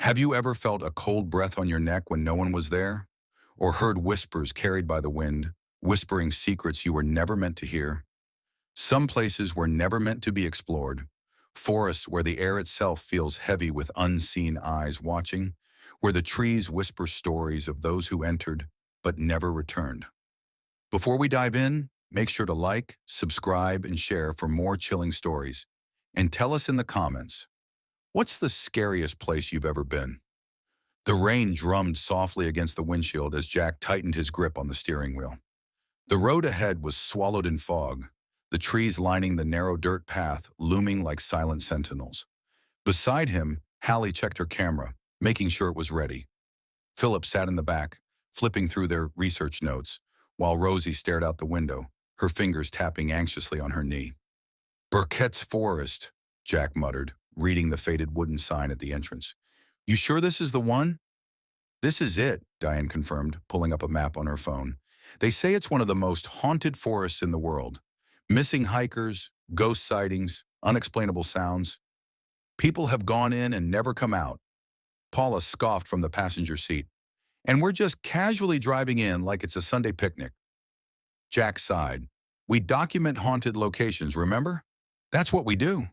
Have you ever felt a cold breath on your neck when no one was there? Or heard whispers carried by the wind, whispering secrets you were never meant to hear? Some places were never meant to be explored. Forests where the air itself feels heavy with unseen eyes watching, where the trees whisper stories of those who entered but never returned. Before we dive in, make sure to like, subscribe, and share for more chilling stories. And tell us in the comments, what's the scariest place you've ever been? The rain drummed softly against the windshield as Jack tightened his grip on the steering wheel. The road ahead was swallowed in fog, the trees lining the narrow dirt path looming like silent sentinels. Beside him, Hallie checked her camera, making sure it was ready. Philip sat in the back, flipping through their research notes, while Rosie stared out the window, her fingers tapping anxiously on her knee. "Burkett's Forest," Jack muttered, reading the faded wooden sign at the entrance. "You sure this is the one?" "This is it," Diane confirmed, pulling up a map on her phone. "They say it's one of the most haunted forests in the world. Missing hikers, ghost sightings, unexplainable sounds. People have gone in and never come out." Paula scoffed from the passenger seat. "And we're just casually driving in like it's a Sunday picnic." Jack sighed. "We document haunted locations, remember? That's what we do."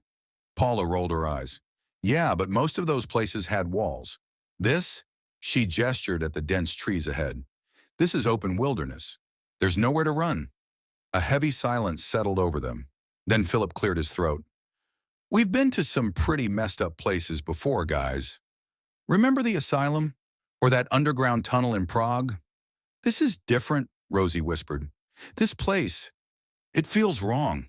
Paula rolled her eyes. "Yeah, but most of those places had walls. This?" She gestured at the dense trees ahead. "This is open wilderness. There's nowhere to run." A heavy silence settled over them. Then Philip cleared his throat. "We've been to some pretty messed up places before, guys. Remember the asylum? Or that underground tunnel in Prague?" "This is different," Rosie whispered. "This place, it feels wrong."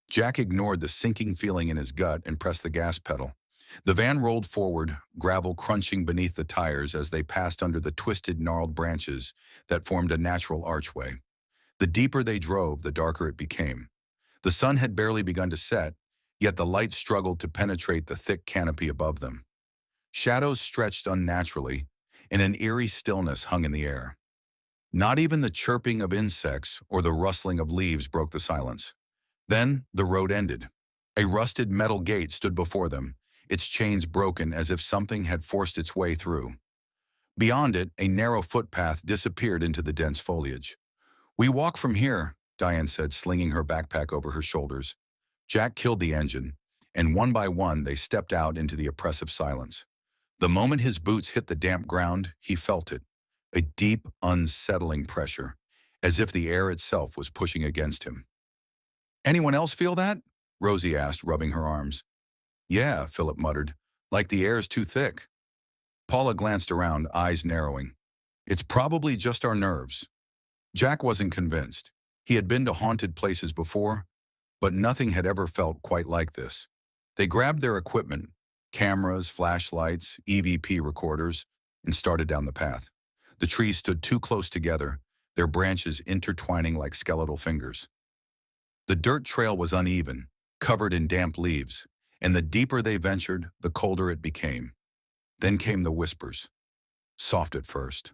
Jack ignored the sinking feeling in his gut and pressed the gas pedal. The van rolled forward, gravel crunching beneath the tires as they passed under the twisted, gnarled branches that formed a natural archway. The deeper they drove, the darker it became. The sun had barely begun to set, yet the light struggled to penetrate the thick canopy above them. Shadows stretched unnaturally, and an eerie stillness hung in the air. Not even the chirping of insects or the rustling of leaves broke the silence. Then the road ended. A rusted metal gate stood before them, its chains broken as if something had forced its way through. Beyond it, a narrow footpath disappeared into the dense foliage. "We walk from here," Diane said, slinging her backpack over her shoulders. Jack killed the engine, and one by one they stepped out into the oppressive silence. The moment his boots hit the damp ground, he felt it, a deep, unsettling pressure, as if the air itself was pushing against him. "Anyone else feel that?" Rosie asked, rubbing her arms. "Yeah," Philip muttered, "like the air's too thick." Paula glanced around, eyes narrowing. "It's probably just our nerves." Jack wasn't convinced. He had been to haunted places before, but nothing had ever felt quite like this. They grabbed their equipment, cameras, flashlights, EVP recorders, and started down the path. The trees stood too close together, their branches intertwining like skeletal fingers. The dirt trail was uneven, covered in damp leaves, and the deeper they ventured, the colder it became. Then came the whispers. Soft at first,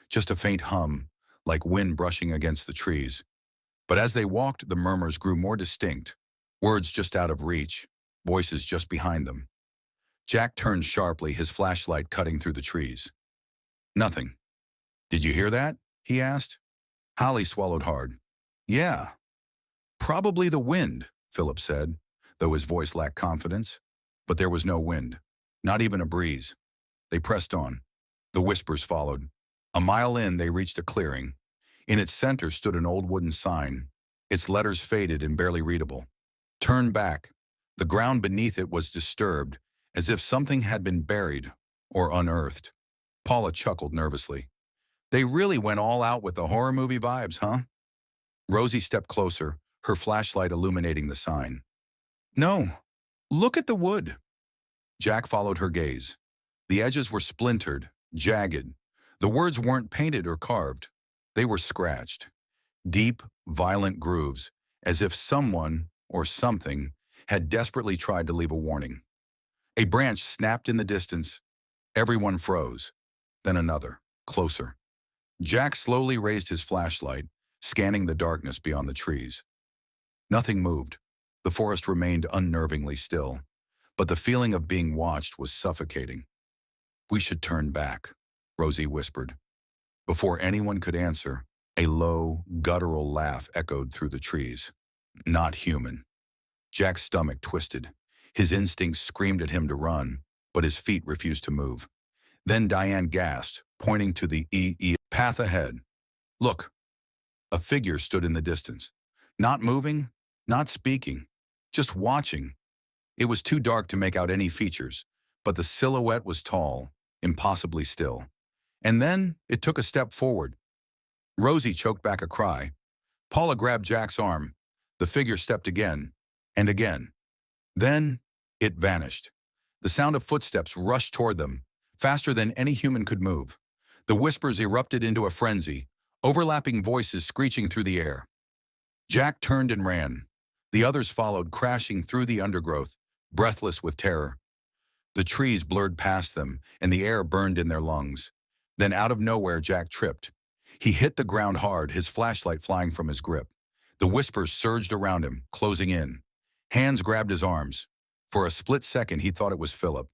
just a faint hum, like wind brushing against the trees. But as they walked, the murmurs grew more distinct, words just out of reach, voices just behind them. Jack turned sharply, his flashlight cutting through the trees. "Nothing." "Did you hear that?" he asked. Hallie swallowed hard. "Yeah. Probably the wind," Philip said, though his voice lacked confidence. But there was no wind, not even a breeze. They pressed on. The whispers followed. A mile in, they reached a clearing. In its center stood an old wooden sign, its letters faded and barely readable. "Turn back." The ground beneath it was disturbed, as if something had been buried or unearthed. Paula chuckled nervously. "They really went all out with the horror movie vibes, huh?" Rosie stepped closer, her flashlight illuminating the sign. "No, look at the wood." Jack followed her gaze. The edges were splintered, jagged. The words weren't painted or carved. They were scratched. Deep, violent grooves, as if someone or something had desperately tried to leave a warning. A branch snapped in the distance. Everyone froze. Then another, closer. Jack slowly raised his flashlight, scanning the darkness beyond the trees. Nothing moved. The forest remained unnervingly still, but the feeling of being watched was suffocating. We should turn back, Rosie whispered. Before anyone could answer, a low, guttural laugh echoed through the trees. Not human. Jack's stomach twisted. His instincts screamed at him to run, but his feet refused to move. Then Diane gasped, pointing to the path ahead. Look, a figure stood in the distance. Not moving, not speaking, just watching. It was too dark to make out any features, but the silhouette was tall, impossibly still. And then it took a step forward. Rosie choked back a cry. Paula grabbed Jack's arm. The figure stepped again, and again. Then it vanished. The sound of footsteps rushed toward them, faster than any human could move. The whispers erupted into a frenzy, overlapping voices screeching through the air. Jack turned and ran. The others followed, crashing through the undergrowth, breathless with terror. The trees blurred past them, and the air burned in their lungs. Then out of nowhere, Jack tripped. He hit the ground hard, his flashlight flying from his grip. The whispers surged around him, closing in. Hands grabbed his arms. For a split second, he thought it was Philip.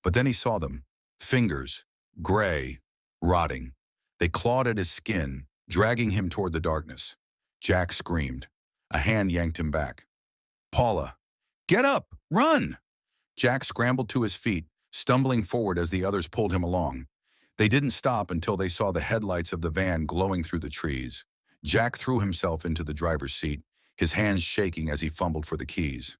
But then he saw them. Fingers, gray, rotting. They clawed at his skin, dragging him toward the darkness. Jack screamed. A hand yanked him back. Paula, get up! Run! Jack scrambled to his feet, stumbling forward as the others pulled him along. They didn't stop until they saw the headlights of the van glowing through the trees. Jack threw himself into the driver's seat, his hands shaking as he fumbled for the keys.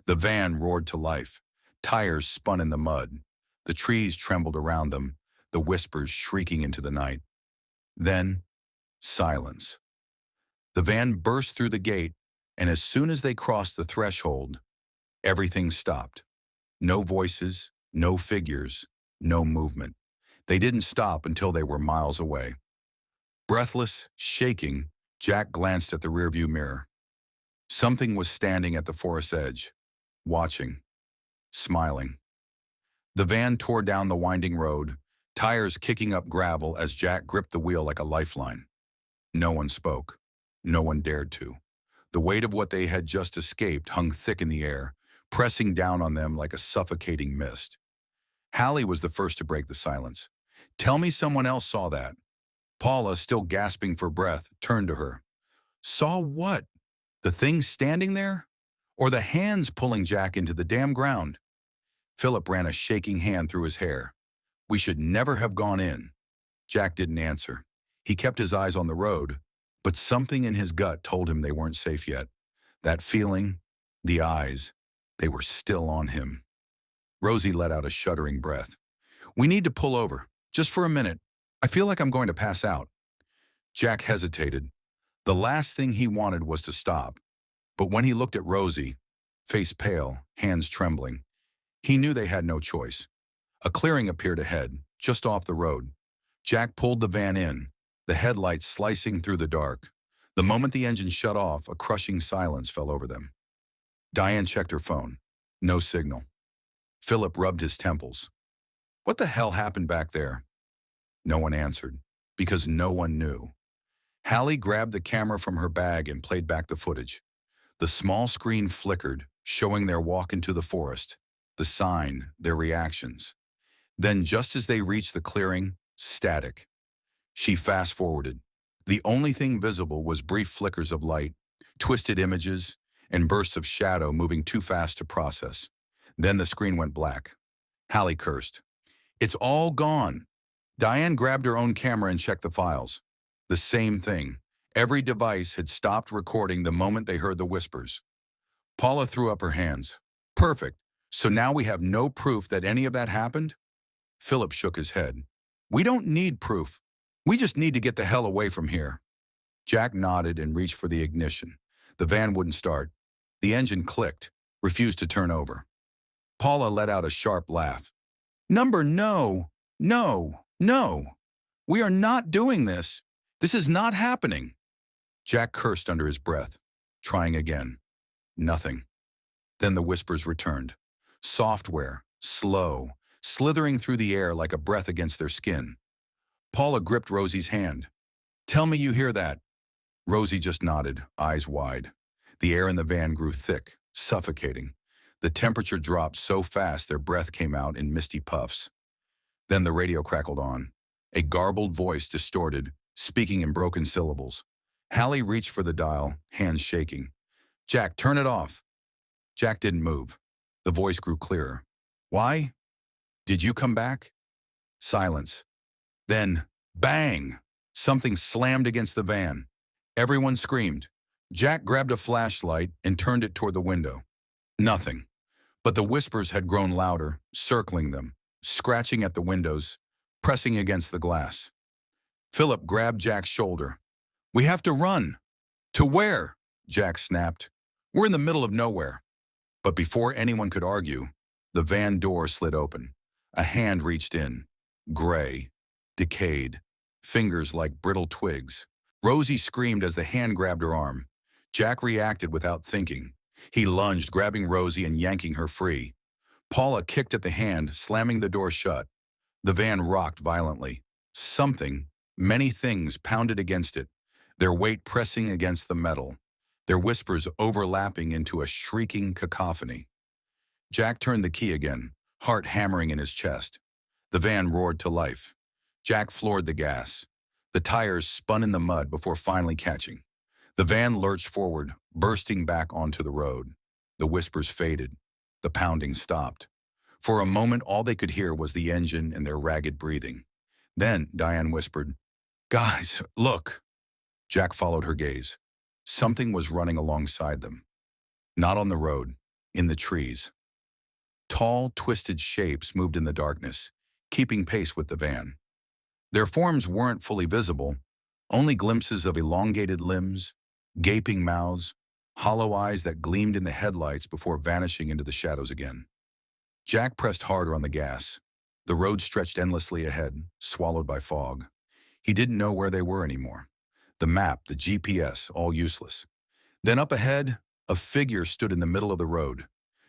The van roared to life. Tires spun in the mud. The trees trembled around them, the whispers shrieking into the night. Then, silence. The van burst through the gate, and as soon as they crossed the threshold, everything stopped. No voices, no figures, no movement. They didn't stop until they were miles away. Breathless, shaking, Jack glanced at the rearview mirror. Something was standing at the forest's edge, watching, smiling. The van tore down the winding road, tires kicking up gravel as Jack gripped the wheel like a lifeline. No one spoke. No one dared to. The weight of what they had just escaped hung thick in the air, pressing down on them like a suffocating mist. Hallie was the first to break the silence. Tell me someone else saw that. Paula, still gasping for breath, turned to her. Saw what? The thing standing there? Or the hands pulling Jack into the damn ground? Philip ran a shaking hand through his hair. We should never have gone in. Jack didn't answer. He kept his eyes on the road, but something in his gut told him they weren't safe yet. That feeling, the eyes, they were still on him. Rosie let out a shuddering breath. We need to pull over, just for a minute. I feel like I'm going to pass out. Jack hesitated. The last thing he wanted was to stop. But when he looked at Rosie, face pale, hands trembling, he knew they had no choice. A clearing appeared ahead, just off the road. Jack pulled the van in, the headlights slicing through the dark. The moment the engine shut off, a crushing silence fell over them. Diane checked her phone. No signal. Philip rubbed his temples. What the hell happened back there? No one answered, because no one knew. Hallie grabbed the camera from her bag and played back the footage. The small screen flickered, showing their walk into the forest, the sign, their reactions. Then, just as they reached the clearing, static. She fast-forwarded. The only thing visible was brief flickers of light, twisted images, and bursts of shadow moving too fast to process. Then the screen went black. Hallie cursed. It's all gone. Diane grabbed her own camera and checked the files. The same thing. Every device had stopped recording the moment they heard the whispers. Paula threw up her hands. Perfect. So now we have no proof that any of that happened? Philip shook his head. We don't need proof. We just need to get the hell away from here. Jack nodded and reached for the ignition. The van wouldn't start. The engine clicked, refused to turn over. Paula let out a sharp laugh. No. We are not doing this. This is not happening. Jack cursed under his breath, trying again. Nothing. Then the whispers returned. Software, slow, slithering through the air like a breath against their skin. Paula gripped Rosie's hand. Tell me you hear that. Rosie just nodded, eyes wide. The air in the van grew thick, suffocating. The temperature dropped so fast their breath came out in misty puffs. Then the radio crackled on. A garbled voice distorted, speaking in broken syllables. Hallie reached for the dial, hands shaking. "Jack, turn it off." Jack didn't move. The voice grew clearer. "Why? Did you come back?" Silence. Then, bang! Something slammed against the van. Everyone screamed. Jack grabbed a flashlight and turned it toward the window. Nothing. But the whispers had grown louder, circling them, scratching at the windows, pressing against the glass. Philip grabbed Jack's shoulder. "We have to run." "To where?" Jack snapped. "We're in the middle of nowhere." But before anyone could argue, the van door slid open. A hand reached in. Gray, decayed, fingers like brittle twigs. Rosie screamed as the hand grabbed her arm. Jack reacted without thinking. He lunged, grabbing Rosie and yanking her free. Paula kicked at the hand, slamming the door shut. The van rocked violently. Something, many things, pounded against it, their weight pressing against the metal, their whispers overlapping into a shrieking cacophony. Jack turned the key again, heart hammering in his chest. The van roared to life. Jack floored the gas. The tires spun in the mud before finally catching. The van lurched forward, bursting back onto the road. The whispers faded. The pounding stopped. For a moment, all they could hear was the engine and their ragged breathing. Then Diane whispered, "Guys, look." Jack followed her gaze. Something was running alongside them. Not on the road, in the trees. Tall, twisted shapes moved in the darkness, keeping pace with the van. Their forms weren't fully visible, only glimpses of elongated limbs, gaping mouths, hollow eyes that gleamed in the headlights before vanishing into the shadows again. Jack pressed harder on the gas. The road stretched endlessly ahead, swallowed by fog. He didn't know where they were anymore. The map, the GPS, all useless. Then up ahead, a figure stood in the middle of the road.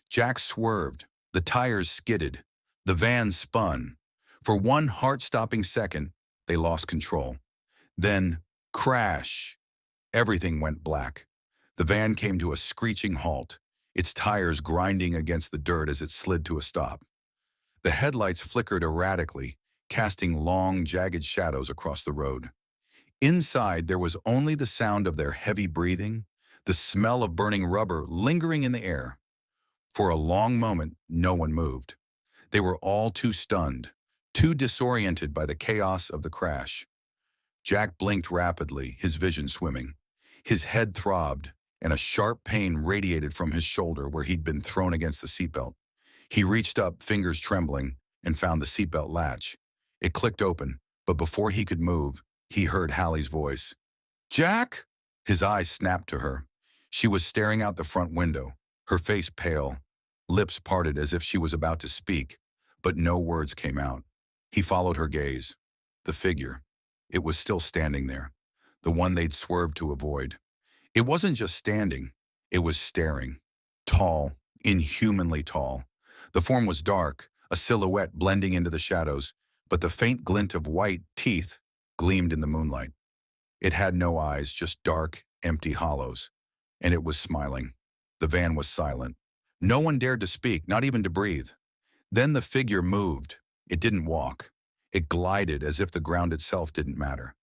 Jack swerved. The tires skidded. The van spun. For one heart-stopping second, they lost control. Then, crash. Everything went black. The van came to a screeching halt, its tires grinding against the dirt as it slid to a stop. The headlights flickered erratically, casting long, jagged shadows across the road. Inside, there was only the sound of their heavy breathing, the smell of burning rubber lingering in the air. For a long moment, no one moved. They were all too stunned, too disoriented by the chaos of the crash. Jack blinked rapidly, his vision swimming. His head throbbed, and a sharp pain radiated from his shoulder where he'd been thrown against the seatbelt. He reached up, fingers trembling, and found the seatbelt latch. It clicked open, but before he could move, he heard Hallie's voice. "Jack?" His eyes snapped to her. She was staring out the front window, her face pale, lips parted as if she was about to speak, but no words came out. He followed her gaze. The figure. It was still standing there, the one they'd swerved to avoid. It wasn't just standing, it was staring. Tall, inhumanly tall. The form was dark, a silhouette blending into the shadows, but the faint glint of white teeth gleamed in the moonlight. It had no eyes, just dark, empty hollows. And it was smiling. The van was silent. No one dared to speak, not even to breathe. Then the figure moved. It didn't walk. It glided as if the ground itself didn't matter.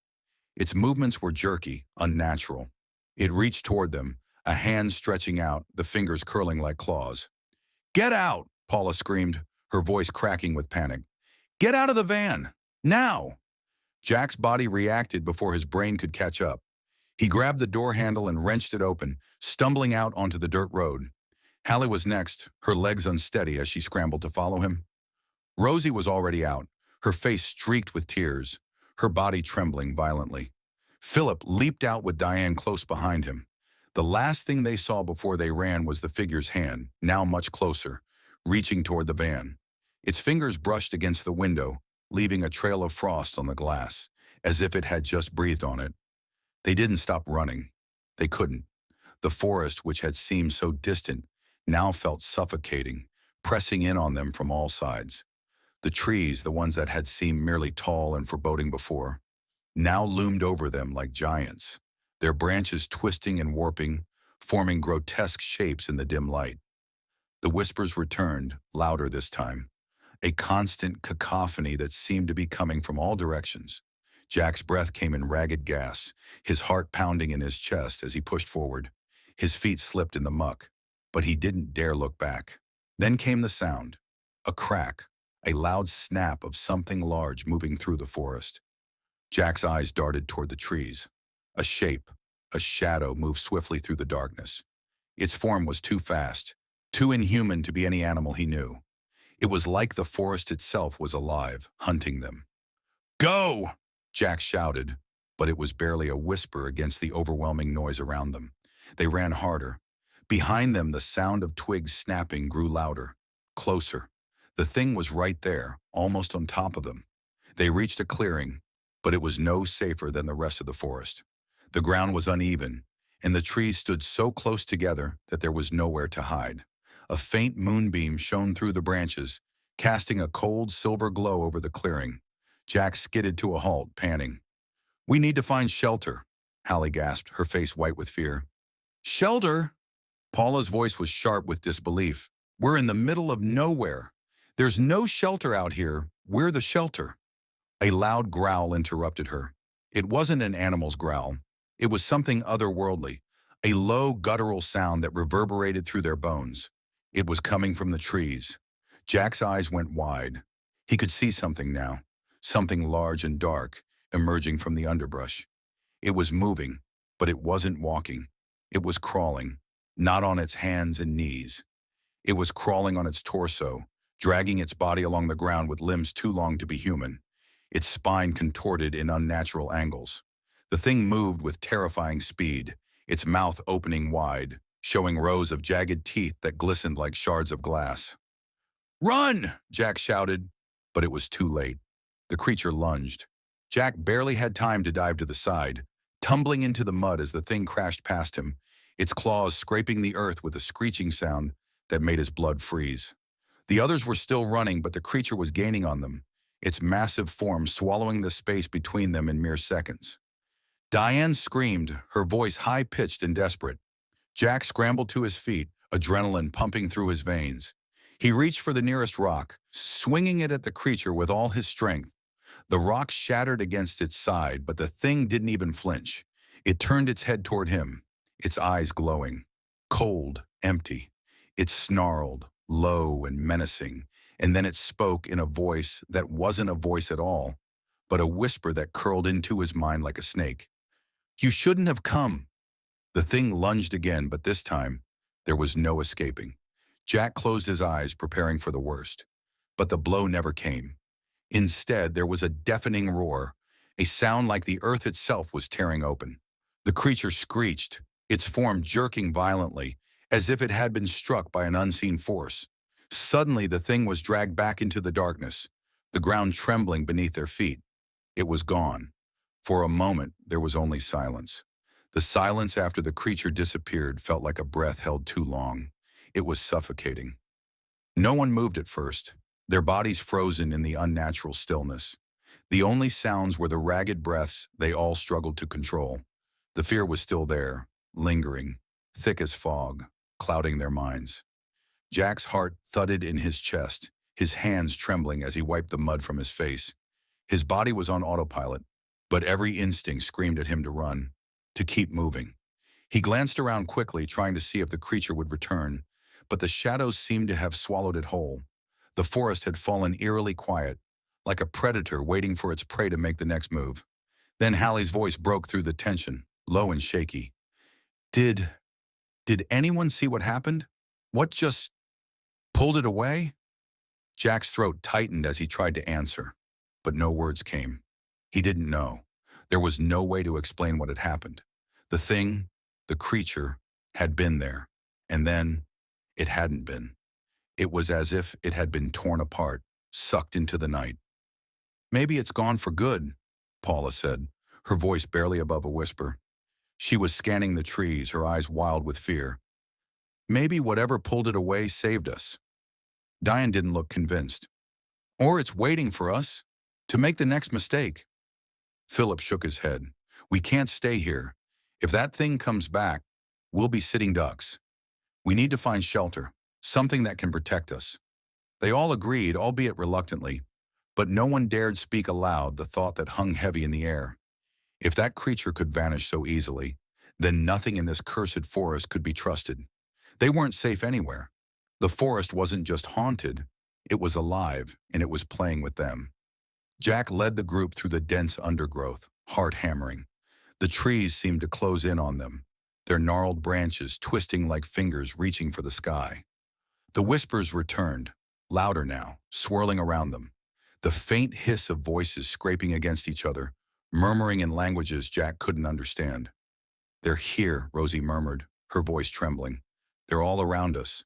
Its movements were jerky, unnatural. It reached toward them, a hand stretching out, the fingers curling like claws. "Get out!" Paula screamed, her voice cracking with panic. "Get out of the van! Now!" Jack's body reacted before his brain could catch up. He grabbed the door handle and wrenched it open, stumbling out onto the dirt road. Hallie was next, her legs unsteady as she scrambled to follow him. Rosie was already out, her face streaked with tears, her body trembling violently. Philip leaped out with Diane close behind him. The last thing they saw before they ran was the figure's hand, now much closer, reaching toward the van. Its fingers brushed against the window, leaving a trail of frost on the glass, as if it had just breathed on it. They didn't stop running. They couldn't. The forest, which had seemed so distant, now felt suffocating, pressing in on them from all sides. The trees, the ones that had seemed merely tall and foreboding before, now loomed over them like giants, their branches twisting and warping, forming grotesque shapes in the dim light. The whispers returned, louder this time. a constant cacophony that seemed to be coming from all directions. Jack's breath came in ragged gasps, his heart pounding in his chest as he pushed forward. His feet slipped in the muck, but he didn't dare look back. Then came the sound, a crack, a loud snap of something large moving through the forest. Jack's eyes darted toward the trees. A shape, a shadow moved swiftly through the darkness. Its form was too fast, too inhuman to be any animal he knew. It was like the forest itself was alive, hunting them. "Go!" Jack shouted, but it was barely a whisper against the overwhelming noise around them. They ran harder. Behind them, the sound of twigs snapping grew louder, closer. The thing was right there, almost on top of them. They reached a clearing, but it was no safer than the rest of the forest. The ground was uneven, and the trees stood so close together that there was nowhere to hide. A faint moonbeam shone through the branches, casting a cold silver glow over the clearing. Jack skidded to a halt, panting. "We need to find shelter," Hallie gasped, her face white with fear. "Shelter?" Paula's voice was sharp with disbelief. "We're in the middle of nowhere. There's no shelter out here. We're the shelter." A loud growl interrupted her. It wasn't an animal's growl. It was something otherworldly, a low guttural sound that reverberated through their bones. It was coming from the trees. Jack's eyes went wide. He could see something now, something large and dark, emerging from the underbrush. It was moving, but it wasn't walking. It was crawling, not on its hands and knees. It was crawling on its torso, dragging its body along the ground with limbs too long to be human, its spine contorted in unnatural angles. The thing moved with terrifying speed, its mouth opening wide, showing rows of jagged teeth that glistened like shards of glass. "Run!" Jack shouted, but it was too late. The creature lunged. Jack barely had time to dive to the side, tumbling into the mud as the thing crashed past him, its claws scraping the earth with a screeching sound that made his blood freeze. The others were still running, but the creature was gaining on them, its massive form swallowing the space between them in mere seconds. Diane screamed, her voice high-pitched and desperate. Jack scrambled to his feet, adrenaline pumping through his veins. He reached for the nearest rock, swinging it at the creature with all his strength. The rock shattered against its side, but the thing didn't even flinch. It turned its head toward him, its eyes glowing. Cold, empty. It snarled, low and menacing, and then it spoke in a voice that wasn't a voice at all, but a whisper that curled into his mind like a snake. "You shouldn't have come." The thing lunged again, but this time, there was no escaping. Jack closed his eyes, preparing for the worst. But the blow never came. Instead, there was a deafening roar, a sound like the earth itself was tearing open. The creature screeched, its form jerking violently, as if it had been struck by an unseen force. Suddenly, the thing was dragged back into the darkness, the ground trembling beneath their feet. It was gone. For a moment, there was only silence. The silence after the creature disappeared felt like a breath held too long. It was suffocating. No one moved at first, their bodies frozen in the unnatural stillness. The only sounds were the ragged breaths they all struggled to control. The fear was still there, lingering, thick as fog, clouding their minds. Jack's heart thudded in his chest, his hands trembling as he wiped the mud from his face. His body was on autopilot, but every instinct screamed at him to run, to keep moving. He glanced around quickly, trying to see if the creature would return, but the shadows seemed to have swallowed it whole. The forest had fallen eerily quiet, like a predator waiting for its prey to make the next move. Then Hallie's voice broke through the tension, low and shaky. Did anyone see what happened? What just pulled it away?" Jack's throat tightened as he tried to answer, but no words came. He didn't know. There was no way to explain what had happened. The thing, the creature, had been there, and then it hadn't been. It was as if it had been torn apart, sucked into the night. "Maybe it's gone for good," Paula said, her voice barely above a whisper. She was scanning the trees, her eyes wild with fear. "Maybe whatever pulled it away saved us." Diane didn't look convinced. "Or it's waiting for us to make the next mistake." Philip shook his head. "We can't stay here. If that thing comes back, we'll be sitting ducks. We need to find shelter, something that can protect us." They all agreed, albeit reluctantly, but no one dared speak aloud the thought that hung heavy in the air. If that creature could vanish so easily, then nothing in this cursed forest could be trusted. They weren't safe anywhere. The forest wasn't just haunted, it was alive, and it was playing with them. Jack led the group through the dense undergrowth, heart hammering. The trees seemed to close in on them, their gnarled branches twisting like fingers reaching for the sky. The whispers returned, louder now, swirling around them. The faint hiss of voices scraping against each other, murmuring in languages Jack couldn't understand. "They're here," Rosie murmured, her voice trembling. "They're all around us."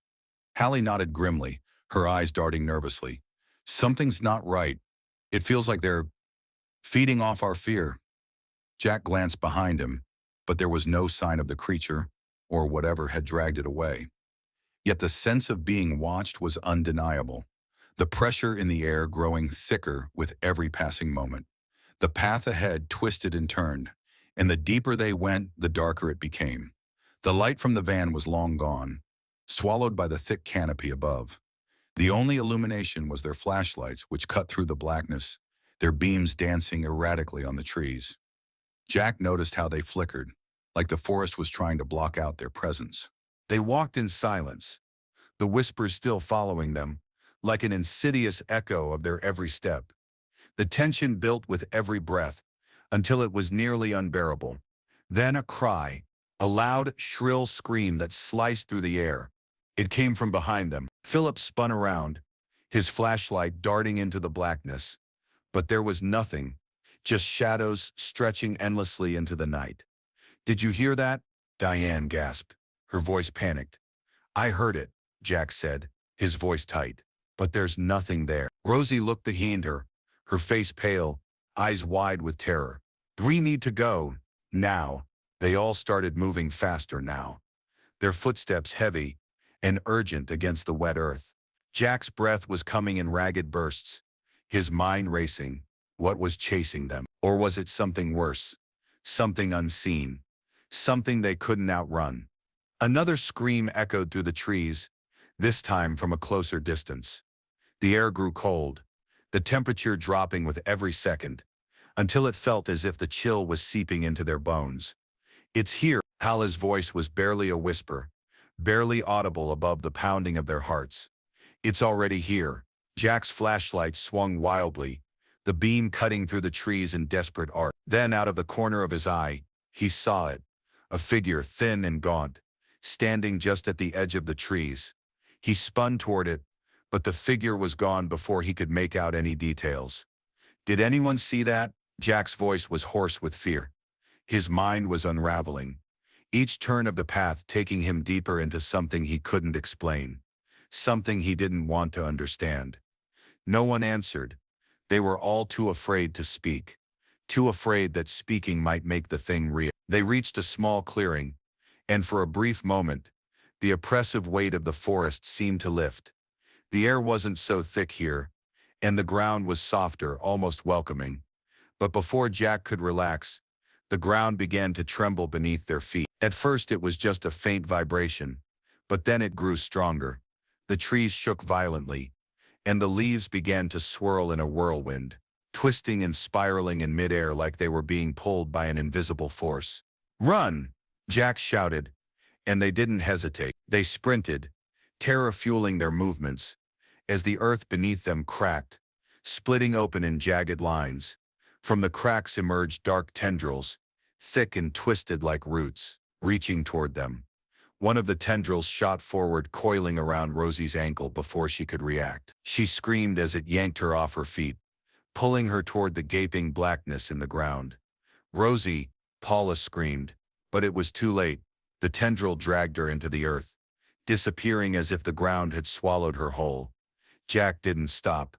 Hallie nodded grimly, her eyes darting nervously. "Something's not right. It feels like they're feeding off our fear." Jack glanced behind him, but there was no sign of the creature, or whatever had dragged it away. Yet the sense of being watched was undeniable, the pressure in the air growing thicker with every passing moment. The path ahead twisted and turned, and the deeper they went, the darker it became. The light from the van was long gone, swallowed by the thick canopy above. The only illumination was their flashlights, which cut through the blackness, their beams dancing erratically on the trees. Jack noticed how they flickered, like the forest was trying to block out their presence. They walked in silence, the whispers still following them, like an insidious echo of their every step. The tension built with every breath, until it was nearly unbearable. Then a cry, a loud, shrill scream that sliced through the air. It came from behind them. Philip spun around, his flashlight darting into the blackness. But there was nothing, just shadows stretching endlessly into the night. "Did you hear that?" Diane gasped, her voice panicked. "I heard it," Jack said, his voice tight. "But there's nothing there." Rosie looked behind her, her face pale, eyes wide with terror. "We need to go, now." They all started moving faster now, their footsteps heavy and urgent against the wet earth. Jack's breath was coming in ragged bursts, his mind racing. What was chasing them? Or was it something worse? Something unseen? Something they couldn't outrun? Another scream echoed through the trees, this time from a closer distance. The air grew cold, the temperature dropping with every second, until it felt as if the chill was seeping into their bones. "It's here." Hallie's voice was barely a whisper, barely audible above the pounding of their hearts. "It's already here." Jack's flashlight swung wildly, the beam cutting through the trees in desperate arc. Then out of the corner of his eye, he saw it, a figure thin and gaunt, standing just at the edge of the trees. He spun toward it, but the figure was gone before he could make out any details. "Did anyone see that?" Jack's voice was hoarse with fear. His mind was unraveling, each turn of the path taking him deeper into something he couldn't explain, something he didn't want to understand. No one answered. They were all too afraid to speak, too afraid that speaking might make the thing real. They reached a small clearing, and for a brief moment, the oppressive weight of the forest seemed to lift. The air wasn't so thick here, and the ground was softer, almost welcoming. But before Jack could relax, the ground began to tremble beneath their feet. At first it was just a faint vibration, but then it grew stronger. The trees shook violently, and the leaves began to swirl in a whirlwind, twisting and spiraling in midair like they were being pulled by an invisible force. "Run!" Jack shouted, and they didn't hesitate. They sprinted, terror fueling their movements, as the earth beneath them cracked, splitting open in jagged lines. From the cracks emerged dark tendrils, thick and twisted like roots, reaching toward them. One of the tendrils shot forward, coiling around Rosie's ankle before she could react. She screamed as it yanked her off her feet, pulling her toward the gaping blackness in the ground. "Rosie," Paula screamed, but it was too late. The tendril dragged her into the earth, disappearing as if the ground had swallowed her whole. Jack didn't stop.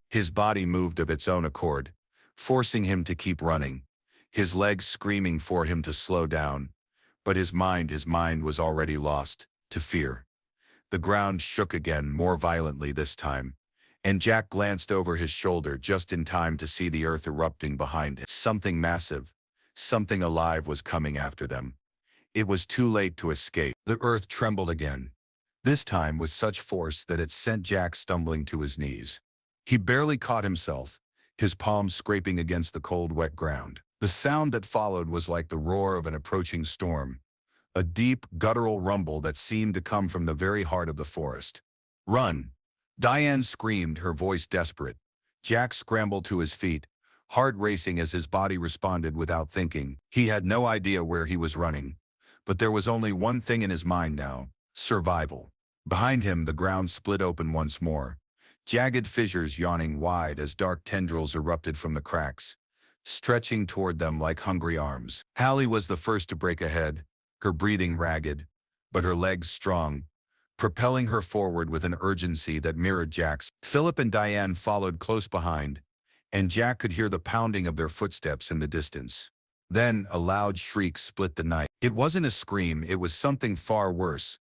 His body moved of its own accord, forcing him to keep running, his legs screaming for him to slow down. But his mind was already lost to fear. The ground shook again, more violently this time, and Jack glanced over his shoulder just in time to see the earth erupting behind him. Something massive, something alive was coming after them. It was too late to escape. The earth trembled again, this time with such force that it sent Jack stumbling to his knees. He barely caught himself, his palms scraping against the cold, wet ground. The sound that followed was like the roar of an approaching storm, a deep, guttural rumble that seemed to come from the very heart of the forest. "Run!" Diane screamed, her voice desperate. Jack scrambled to his feet, heart racing as his body responded without thinking. He had no idea where he was running, but there was only one thing in his mind now: survival. Behind him, the ground split open once more, jagged fissures yawning wide as dark tendrils erupted from the cracks, stretching toward them like hungry arms. Hallie was the first to break ahead, her breathing ragged, but her legs strong, propelling her forward with an urgency that mirrored Jack's. Philip and Diane followed close behind, and Jack could hear the pounding of their footsteps in the distance. Then a loud shriek split the night. It wasn't a scream, it was something far worse,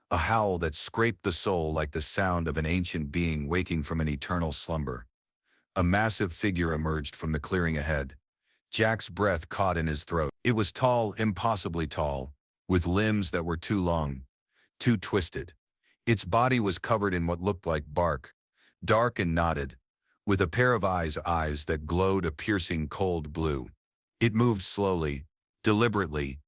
a howl that scraped the soul like the sound of an ancient being waking from an eternal slumber. A massive figure emerged from the clearing ahead. Jack's breath caught in his throat. It was tall, impossibly tall, with limbs that were too long, too twisted. Its body was covered in what looked like bark, dark and knotted, with a pair of eyes that glowed a piercing cold blue. It moved slowly, deliberately,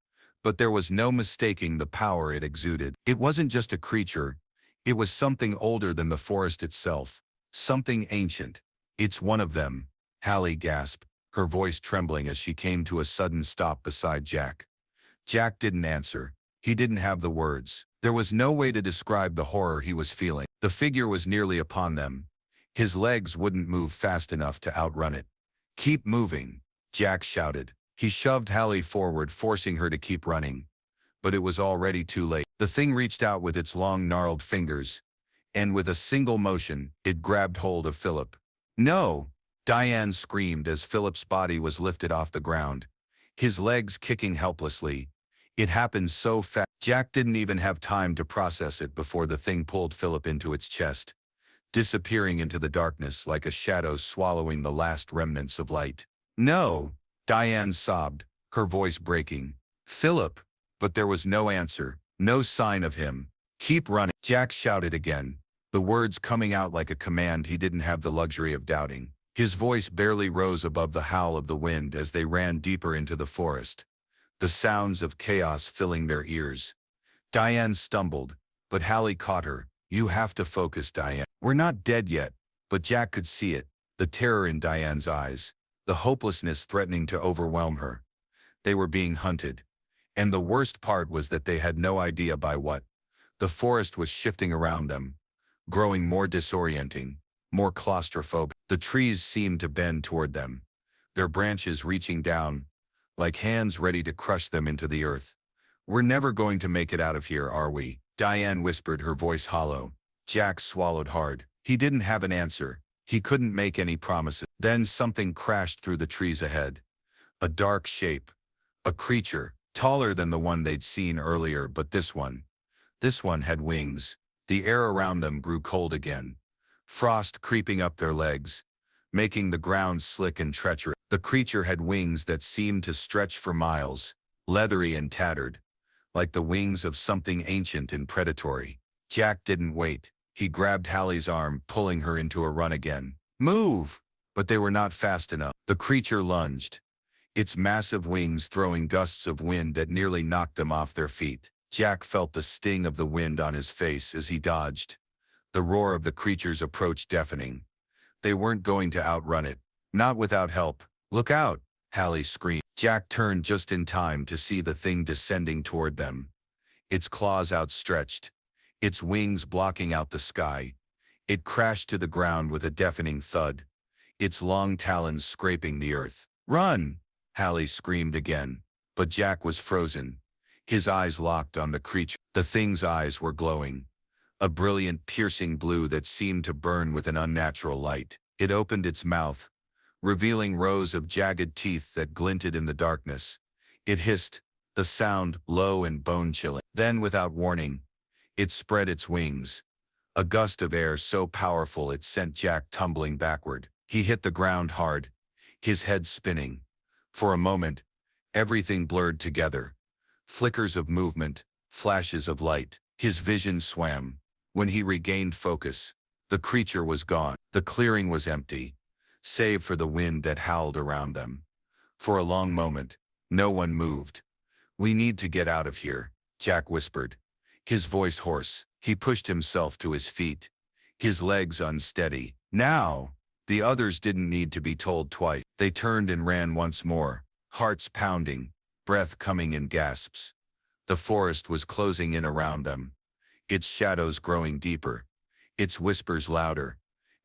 but there was no mistaking the power it exuded. It wasn't just a creature, it was something older than the forest itself, something ancient. "It's one of them," Hallie gasped, her voice trembling as she came to a sudden stop beside Jack. Jack didn't answer. He didn't have the words. There was no way to describe the horror he was feeling. The figure was nearly upon them. His legs wouldn't move fast enough to outrun it. "Keep moving," Jack shouted. He shoved Hallie forward, forcing her to keep running. But it was already too late. The thing reached out with its long, gnarled fingers, and with a single motion, it grabbed hold of Philip. "No!" Diane screamed as Philip's body was lifted off the ground, his legs kicking helplessly. It happened so fast, Jack didn't even have time to process it before the thing pulled Philip into its chest, disappearing into the darkness like a shadow swallowing the last remnants of light. "No!" Diane sobbed, her voice breaking. "Philip!" But there was no answer, no sign of him. "Keep running," Jack shouted again, the words coming out like a command he didn't have the luxury of doubting. His voice barely rose above the howl of the wind as they ran deeper into the forest, the sounds of chaos filling their ears. Diane stumbled, but Hallie caught her. "You have to focus, Diane. We're not dead yet." But Jack could see it, the terror in Diane's eyes, the hopelessness threatening to overwhelm her. They were being hunted. And the worst part was that they had no idea by what. The forest was shifting around them, growing more disorienting, more claustrophobic. The trees seemed to bend toward them, their branches reaching down, like hands ready to crush them into the earth. "We're never going to make it out of here, are we?" Diane whispered, her voice hollow. Jack swallowed hard. He didn't have an answer. He couldn't make any promises. Then something crashed through the trees ahead. A dark shape. A creature, taller than the one they'd seen earlier, but this one had wings. The air around them grew cold again, frost creeping up their legs, making the ground slick and treacherous. The creature had wings that seemed to stretch for miles, leathery and tattered, like the wings of something ancient and predatory. Jack didn't wait. He grabbed Hallie's arm, pulling her into a run again. "Move!" But they were not fast enough. The creature lunged, its massive wings throwing gusts of wind that nearly knocked them off their feet. Jack felt the sting of the wind on his face as he dodged. The roar of the creature's approach deafening. They weren't going to outrun it, not without help. "Look out!" Hallie screamed. Jack turned just in time to see the thing descending toward them, its claws outstretched, its wings blocking out the sky. It crashed to the ground with a deafening thud, its long talons scraping the earth. "Run!" Hallie screamed again, but Jack was frozen, his eyes locked on the creature. The thing's eyes were glowing, a brilliant, piercing blue that seemed to burn with an unnatural light. It opened its mouth, revealing rows of jagged teeth that glinted in the darkness. It hissed, the sound low and bone-chilling. Then, without warning, it spread its wings, a gust of air so powerful it sent Jack tumbling backward. He hit the ground hard, his head spinning. For a moment, everything blurred together. Flickers of movement, flashes of light. His vision swam, When he regained focus, the creature was gone. The clearing was empty, save for the wind that howled around them. For a long moment, no one moved. "We need to get out of here," Jack whispered, his voice hoarse. He pushed himself to his feet, his legs unsteady. Now, the others didn't need to be told twice. They turned and ran once more, hearts pounding, breath coming in gasps. The forest was closing in around them, its shadows growing deeper, its whispers louder,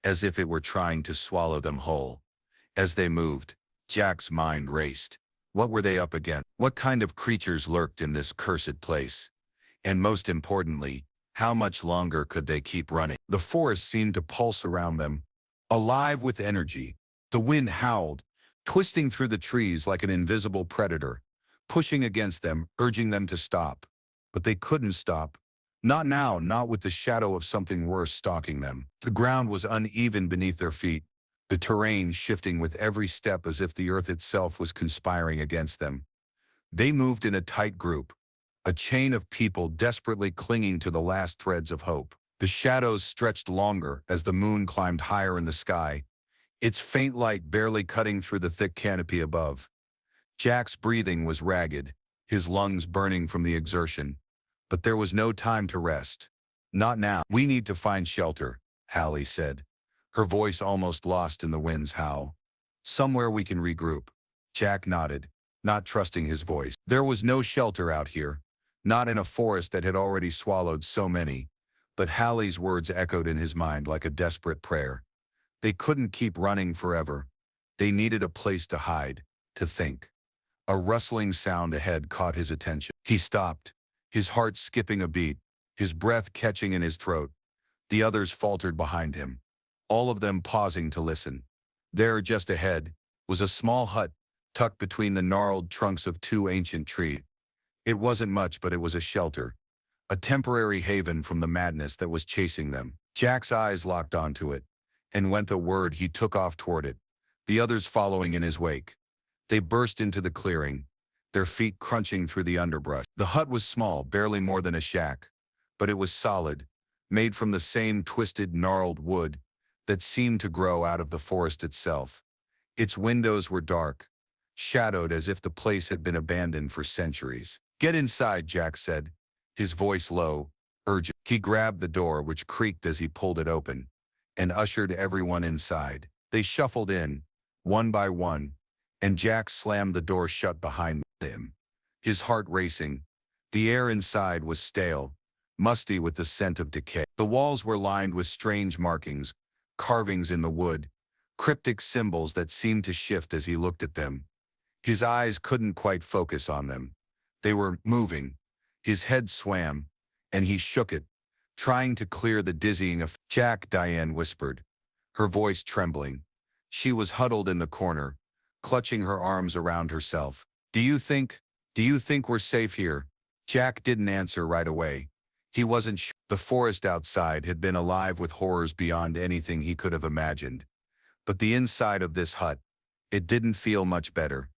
as if it were trying to swallow them whole. As they moved, Jack's mind raced. What were they up against? What kind of creatures lurked in this cursed place? And most importantly, how much longer could they keep running? The forest seemed to pulse around them, alive with energy. The wind howled, twisting through the trees like an invisible predator, pushing against them, urging them to stop. But they couldn't stop. Not now, not with the shadow of something worse stalking them. The ground was uneven beneath their feet, the terrain shifting with every step as if the earth itself was conspiring against them. They moved in a tight group, a chain of people desperately clinging to the last threads of hope. The shadows stretched longer as the moon climbed higher in the sky, its faint light barely cutting through the thick canopy above. Jack's breathing was ragged, his lungs burning from the exertion. But there was no time to rest. Not now. "We need to find shelter," Hallie said, her voice almost lost in the wind's howl. "Somewhere we can regroup." Jack nodded, not trusting his voice. There was no shelter out here, not in a forest that had already swallowed so many. But Hallie's words echoed in his mind like a desperate prayer. They couldn't keep running forever. They needed a place to hide, to think. A rustling sound ahead caught his attention. He stopped, his heart skipping a beat, his breath catching in his throat. The others faltered behind him, all of them pausing to listen. There, just ahead, was a small hut, tucked between the gnarled trunks of two ancient trees. It wasn't much, but it was a shelter, a temporary haven from the madness that was chasing them. Jack's eyes locked onto it, and went the word he took off toward it, the others following in his wake. They burst into the clearing, their feet crunching through the underbrush. The hut was small, barely more than a shack, but it was solid, made from the same twisted, gnarled wood that seemed to grow out of the forest itself. Its windows were dark, shadowed as if the place had been abandoned for centuries. "Get inside," Jack said, his voice low, urgent. He grabbed the door, which creaked as he pulled it open, and ushered everyone inside. They shuffled in, one by one, and Jack slammed the door shut behind him, his heart racing. The air inside was stale, musty with the scent of decay. The walls were lined with strange markings, carvings in the wood, cryptic symbols that seemed to shift as he looked at them. His eyes couldn't quite focus on them. They were moving. His head swam, and he shook it, trying to clear the dizzying effect. "Jack," Diane whispered, her voice trembling. She was huddled in the corner, clutching her arms around herself. Do you think we're safe here?" Jack didn't answer right away. He wasn't sure. The forest outside had been alive with horrors beyond anything he could have imagined. But the inside of this hut, it didn't feel much better.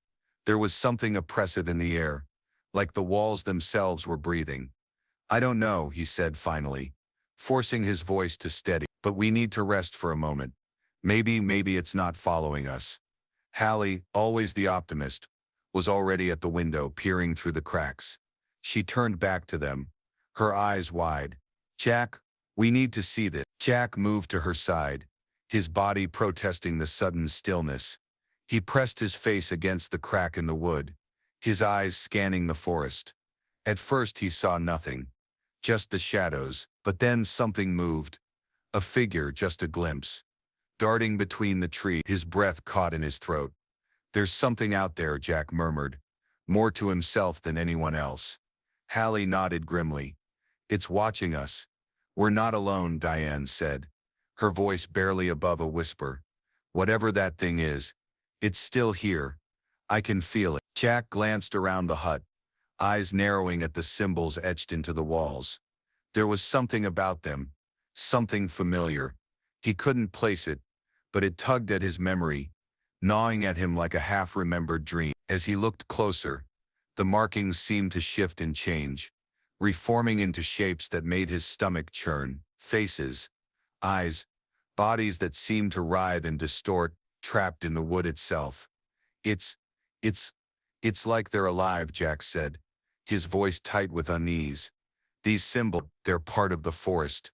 There was something oppressive in the air, like the walls themselves were breathing. "I don't know," he said finally, forcing his voice to steady. "But we need to rest for a moment. Maybe it's not following us." Hallie, always the optimist, was already at the window, peering through the cracks. She turned back to them, her eyes wide. "Jack, we need to see this." Jack moved to her side, his body protesting the sudden stillness. He pressed his face against the crack in the wood, his eyes scanning the forest. At first he saw nothing, just the shadows, but then something moved. A figure, just a glimpse, darting between the trees. His breath caught in his throat. "There's something out there," Jack murmured, more to himself than anyone else. Hallie nodded grimly. "It's watching us." "We're not alone," Diane said, her voice barely above a whisper. "Whatever that thing is, it's still here. I can feel it." Jack glanced around the hut, eyes narrowing at the symbols etched into the walls. There was something about them, something familiar. He couldn't place it, but it tugged at his memory, gnawing at him like a half-remembered dream. As he looked closer, the markings seemed to shift and change, reforming into shapes that made his stomach churn. Faces, eyes, bodies that seem to writhe and distort, trapped in the wood itself. It's, it's, it's like they're alive, Jack said, his voice tight with unease. These symbols, they're part of the forest.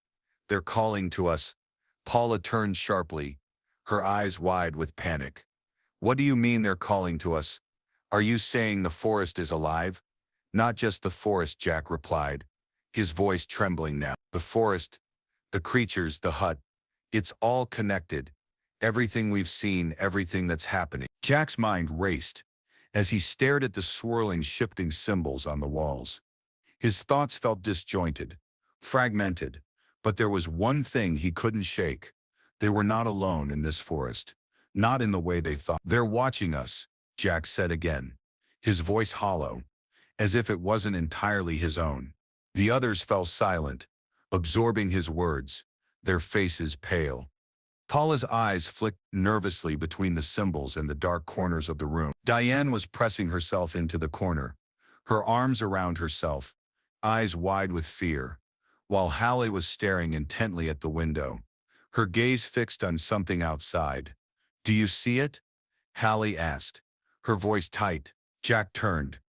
They're calling to us. Paula turned sharply, her eyes wide with panic. What do you mean they're calling to us? Are you saying the forest is alive? Not just the forest, Jack replied, his voice trembling now. The forest, the creatures, the hut. It's all connected. Everything we've seen, everything that's happening. Jack's mind raced as he stared at the swirling, shifting symbols on the walls. His thoughts felt disjointed, fragmented, but there was one thing he couldn't shake. They were not alone in this forest. Not in the way they thought. They're watching us, Jack said again, his voice hollow, as if it wasn't entirely his own. The others fell silent, absorbing his words, their faces pale. Paula's eyes flicked nervously between the symbols and the dark corners of the room. Diane was pressing herself into the corner, her arms around herself, eyes wide with fear, while Hallie was staring intently at the window, her gaze fixed on something outside. Do you see it? Hallie asked, her voice tight. Jack turned.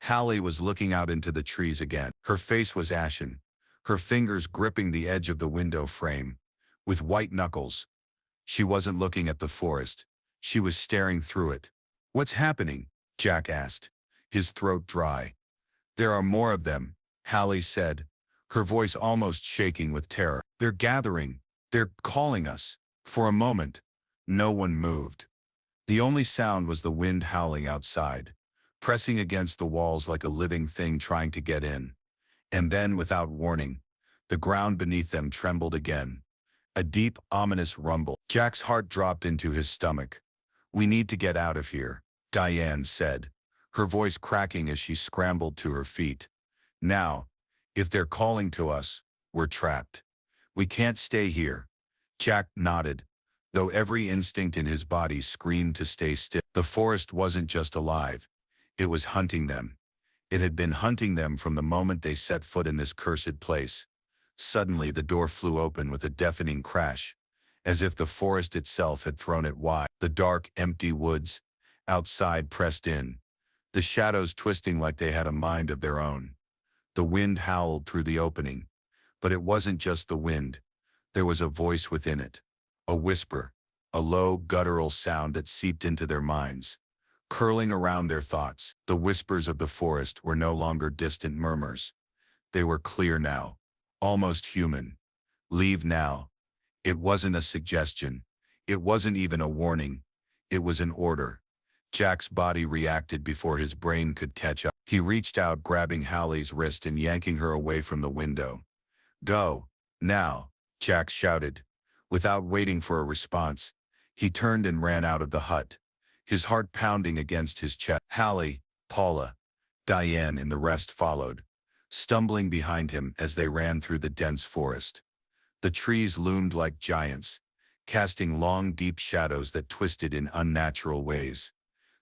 Hallie was looking out into the trees again. Her face was ashen, her fingers gripping the edge of the window frame, with white knuckles. She wasn't looking at the forest. She was staring through it. What's happening? Jack asked, his throat dry. There are more of them, Hallie said, her voice almost shaking with terror. They're gathering. They're calling us. For a moment, no one moved. The only sound was the wind howling outside, pressing against the walls like a living thing trying to get in. And then, without warning, the ground beneath them trembled again. A deep, ominous rumble. Jack's heart dropped into his stomach. We need to get out of here, Diane said, her voice cracking as she scrambled to her feet. Now, if they're calling to us, we're trapped. We can't stay here. Jack nodded, though every instinct in his body screamed to stay still. The forest wasn't just alive. It was hunting them. It had been hunting them from the moment they set foot in this cursed place. Suddenly the door flew open with a deafening crash, as if the forest itself had thrown it wide. The dark, empty woods outside pressed in, the shadows twisting like they had a mind of their own. The wind howled through the opening, but it wasn't just the wind. There was a voice within it, a whisper, a low, guttural sound that seeped into their minds, curling around their thoughts. The whispers of the forest were no longer distant murmurs. They were clear now, almost human. Leave now. It wasn't a suggestion. It wasn't even a warning. It was an order. Jack's body reacted before his brain could catch up. He reached out, grabbing Hallie's wrist and yanking her away from the window. Go, now, Jack shouted. Without waiting for a response, he turned and ran out of the hut, his heart pounding against his chest. Hallie, Paula, Diane and the rest followed, stumbling behind him as they ran through the dense forest. The trees loomed like giants, casting long, deep shadows that twisted in unnatural ways.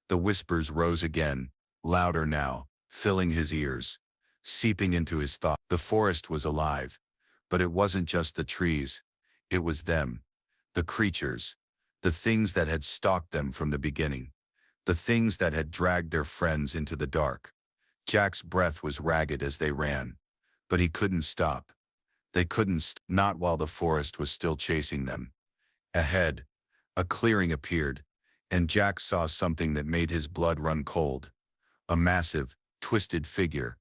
The whispers rose again, louder now, filling his ears, seeping into his thoughts. The forest was alive, but it wasn't just the trees. It was them, the creatures, the things that had stalked them from the beginning, the things that had dragged their friends into the dark. Jack's breath was ragged as they ran, but he couldn't stop. They couldn't, not while the forest was still chasing them. Ahead, a clearing appeared, and Jack saw something that made his blood run cold. A massive, twisted figure,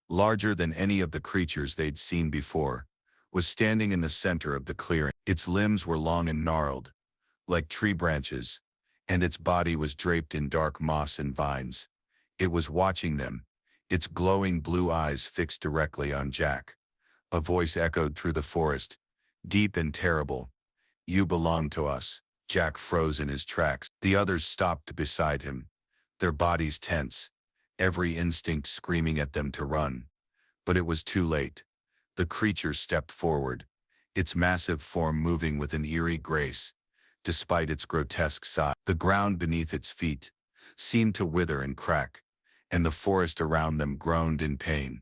larger than any of the creatures they'd seen before, was standing in the center of the clearing. Its limbs were long and gnarled, like tree branches, and its body was draped in dark moss and vines. It was watching them, its glowing blue eyes fixed directly on Jack. A voice echoed through the forest, deep and terrible. You belong to us. Jack froze in his tracks. The others stopped beside him, their bodies tense, every instinct screaming at them to run. But it was too late. The creature stepped forward, its massive form moving with an eerie grace, despite its grotesque size. The ground beneath its feet seemed to wither and crack, and the forest around them groaned in pain.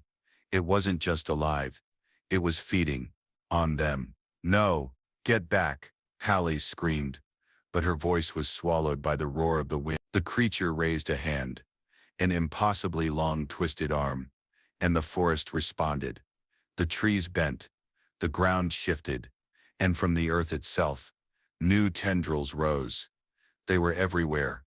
It wasn't just alive. It was feeding on them. "No, get back," Hallie screamed, but her voice was swallowed by the roar of the wind. The creature raised a hand, an impossibly long twisted arm, and the forest responded. The trees bent, the ground shifted, and from the earth itself, new tendrils rose. They were everywhere,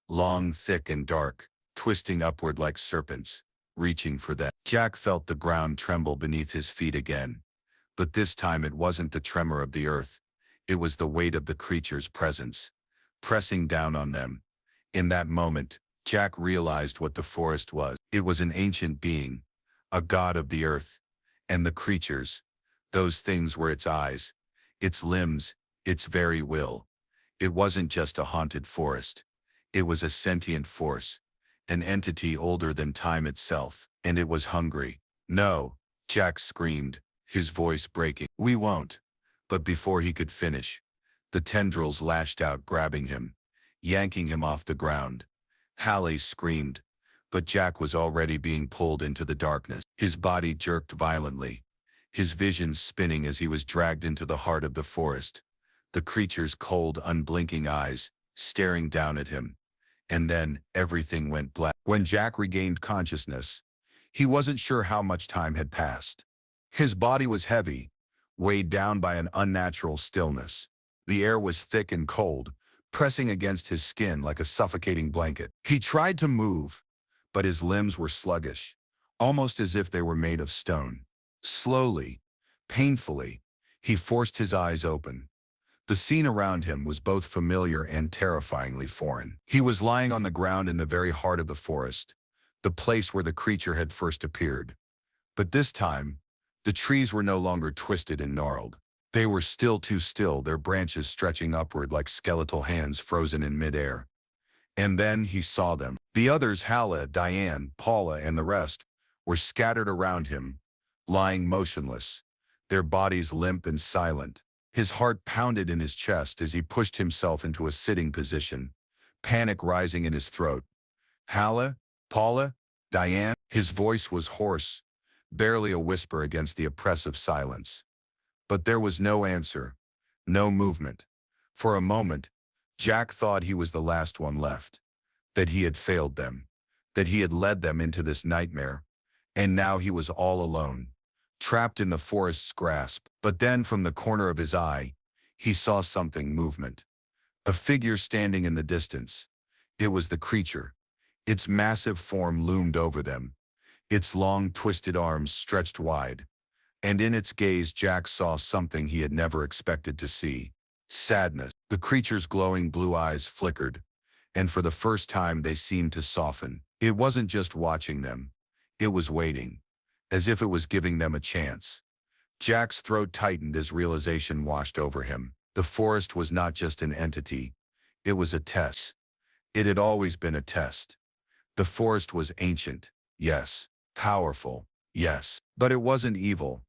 long, thick, and dark, twisting upward like serpents, reaching for them. Jack felt the ground tremble beneath his feet again. But this time it wasn't the tremor of the earth. It was the weight of the creature's presence, pressing down on them. In that moment, Jack realized what the forest was. It was an ancient being, a god of the earth, and the creatures. Those things were its eyes, its limbs, its very will. It wasn't just a haunted forest. It was a sentient force, an entity older than time itself, and it was hungry. "No," Jack screamed, his voice breaking. "We won't." But before he could finish, the tendrils lashed out, grabbing him, yanking him off the ground. Hallie screamed, but Jack was already being pulled into the darkness. His body jerked violently, his vision spinning as he was dragged into the heart of the forest, the creature's cold, unblinking eyes staring down at him. And then everything went black. When Jack regained consciousness, he wasn't sure how much time had passed. His body was heavy, weighed down by an unnatural stillness. The air was thick and cold, pressing against his skin like a suffocating blanket. He tried to move, but his limbs were sluggish, almost as if they were made of stone. Slowly, painfully, he forced his eyes open. The scene around him was both familiar and terrifyingly foreign. He was lying on the ground in the very heart of the forest, the place where the creature had first appeared. But this time, the trees were no longer twisted and gnarled. They were still too still, their branches stretching upward like skeletal hands frozen in midair. And then he saw them. The others, Hala, Diane, Paula, and the rest, were scattered around him, lying motionless, their bodies limp and silent. His heart pounded in his chest as he pushed himself into a sitting position, panic rising in his throat. "Hala? Paula? Diane?" His voice was hoarse, barely a whisper against the oppressive silence. But there was no answer, no movement. For a moment, Jack thought he was the last one left, that he had failed them, that he had led them into this nightmare, and now he was all alone, trapped in the forest's grasp. But then from the corner of his eye, he saw something, movement. A figure standing in the distance. It was the creature. Its massive form loomed over them, its long twisted arms stretched wide. And in its gaze Jack saw something he had never expected to see. Sadness. The creature's glowing blue eyes flickered, and for the first time they seemed to soften. It wasn't just watching them. It was waiting, as if it was giving them a chance. Jack's throat tightened as realization washed over him. The forest was not just an entity. It was a test. It had always been a test. The forest was ancient, yes. Powerful, yes. But it wasn't evil.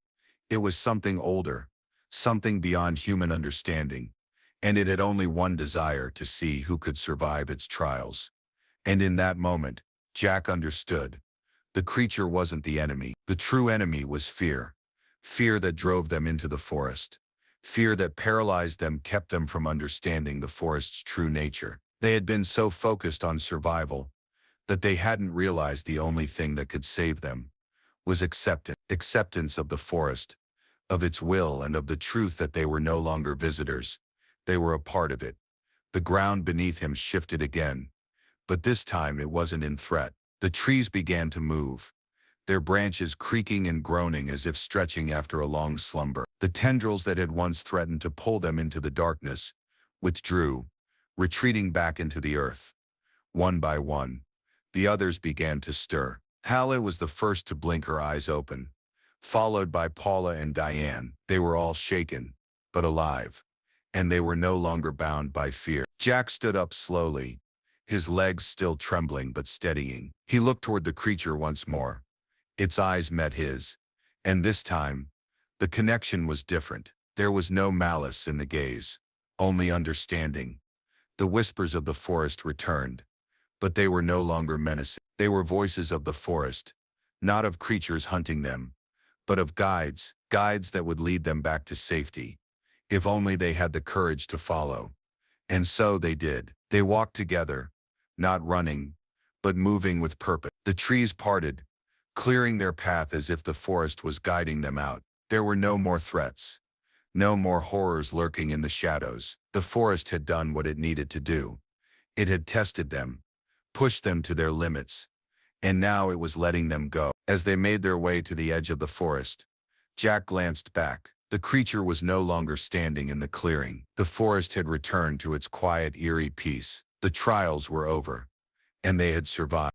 It was something older, something beyond human understanding. And it had only one desire: to see who could survive its trials. And in that moment, Jack understood. The creature wasn't the enemy. The true enemy was fear. Fear that drove them into the forest. Fear that paralyzed them, kept them from understanding the forest's true nature. They had been so focused on survival that they hadn't realized the only thing that could save them was acceptance. Acceptance of the forest, of its will, and of the truth that they were no longer visitors. They were a part of it. The ground beneath him shifted again, but this time it wasn't in threat. The trees began to move, their branches creaking and groaning as if stretching after a long slumber. The tendrils that had once threatened to pull them into the darkness withdrew, retreating back into the earth. One by one, the others began to stir. Hala was the first to blink her eyes open, followed by Paula and Diane. They were all shaken, but alive, and they were no longer bound by fear. Jack stood up slowly, his legs still trembling but steadying. He looked toward the creature once more. Its eyes met his, and this time, the connection was different. There was no malice in the gaze, only understanding. The whispers of the forest returned, but they were no longer menacing. They were voices of the forest, not of creatures hunting them, but of guides that would lead them back to safety. if only they had the courage to follow. And so they did. They walked together, not running, but moving with purpose. The trees parted, clearing their path as if the forest was guiding them out. There were no more threats, no more horrors lurking in the shadows. The forest had done what it needed to do. It had tested them, pushed them to their limits, and now it was letting them go. As they made their way to the edge of the forest, Jack glanced back. The creature was no longer standing in the clearing. The forest had returned to its quiet, eerie peace. The trials were over, and they had survived.